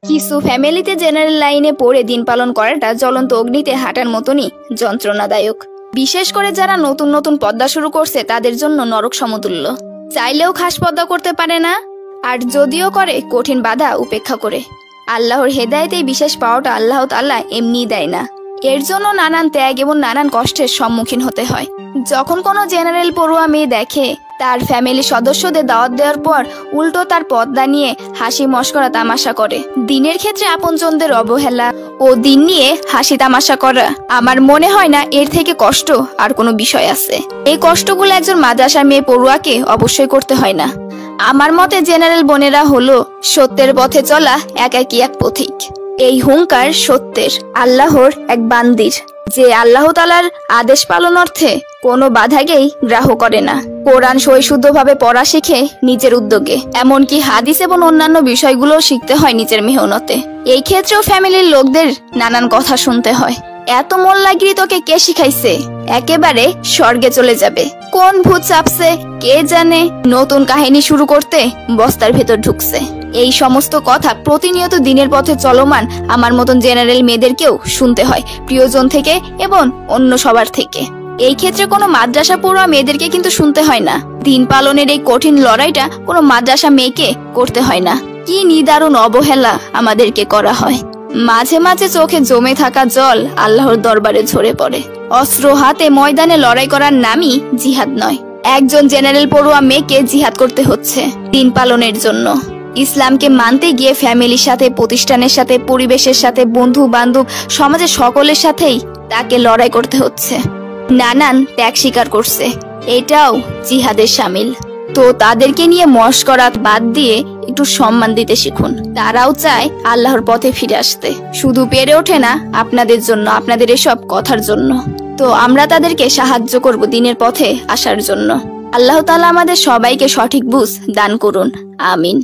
কিছু ফ্যামিলিতে জেনারেল লাইনে পড়ে দিন পালন করাটা জ্বলন্ত অগ্নিতে হাঁটার মতনই যন্ত্রণাদায়ক। বিশেষ করে যারা নতুন নতুন পদ্মা শুরু করছে তাদের জন্য নরক সমতুল্য। চাইলেও খাস পদ্মা করতে পারে না, আর যদিও করে কঠিন বাধা উপেক্ষা করে। আল্লাহর হেদায়েতে বিশেষ পাওয়াটা আল্লাহ তাআলা এমনিই দেয় না, এর জন্য নানান ত্যাগ এবং নানান কষ্টের সম্মুখীন হতে হয়। যখন কোনো জেনারেল পড়ুয়া মেয়ে দেখে তার ফ্যামিলি সদস্যদের দাওয়াত দেওয়ার পর উল্টো তার পর্দা নিয়ে হাসি মশকরা তামাশা করে, দিনের ক্ষেত্রে আপনজনদের অবহেলা ও দিন নিয়ে হাসি তামাশা করা, আমার মনে হয় না এর থেকে কষ্ট আর কোনো বিষয় আছে। এই কষ্টগুলো একজন মাদ্রাসার মেয়ে পড়ুয়াকে অবশ্যই করতে হয় না। আমার মতে জেনারেল বোনেরা হলো সত্যের পথে চলা একাকী এক পথিক। এই হুঙ্কার সত্যের আল্লাহর এক বান্দির, যে আল্লাহ তাআলার আদেশ পালন অর্থে কোনো বাধাকেই গ্রাহ্য করে না। কোরআন সহিশুদ্ধভাবে পড়া শিখে নিজের উদ্যোগে, এমনকি হাদিস এবং অন্যান্য বিষয়গুলো শিখতে হয় নিজের মেহনতে। এই ক্ষেত্রেও ফ্যামিলির লোকদের নানান কথা শুনতে হয়। এত মোল্লাগিরি তোকে কে শিখাইছে? একেবারে স্বর্গে চলে যাবে। কোন ভূত চাপছে কে জানে, নতুন কাহিনী শুরু করতে বস্তার ভেতর ঢুকছে। এই সমস্ত কথা প্রতিনিয়ত দিনের পথে চলমান আমার মতন জেনারেল মেয়েদেরকেও শুনতে হয়, প্রিয়জন থেকে এবং অন্য সবার থেকে। এই ক্ষেত্রে কোনো মাদ্রাসা পড়ুয়া মেয়েদেরকে কিন্তু শুনতে হয় না। দিন পালনের এই কঠিন লড়াইটা কোনো মাদ্রাসা মেয়েকে করতে হয় না। কি নিদারুণ অবহেলা আমাদেরকে করা হয়। মাঝে মাঝে চোখে জমে থাকা জল আল্লাহর দরবারে ঝরে পড়ে। অস্ত্র হাতে ময়দানে লড়াই করার নামই জিহাদ নয়। একজন জেনারেল পড়ুয়া মেয়েকে জিহাদ করতে হচ্ছে দিন পালনের জন্য। ইসলামকে মানতে গিয়ে ফ্যামিলির সাথে, প্রতিষ্ঠানের সাথে, পরিবেশের সাথে, বন্ধু বান্ধব, সমাজের সকলের সাথেই তাকে লড়াই করতে হচ্ছে, নানান ত্যাগ স্বীকার করছে। এটাও জিহাদের শামিল। তো তাদেরকে নিয়ে মশকরাত বাদ দিয়ে একটু সম্মান দিতে শিখুন। তারাও চায় আল্লাহর পথে ফিরে আসতে, শুধু পেরে ওঠে না আপনাদের জন্য, আপনাদের এসব কথার জন্য। তো আমরা তাদেরকে সাহায্য করব দিনের পথে আসার জন্য। আল্লাহ তাআলা আমাদের সবাইকে সঠিক বুঝ দান করুন। আমিন।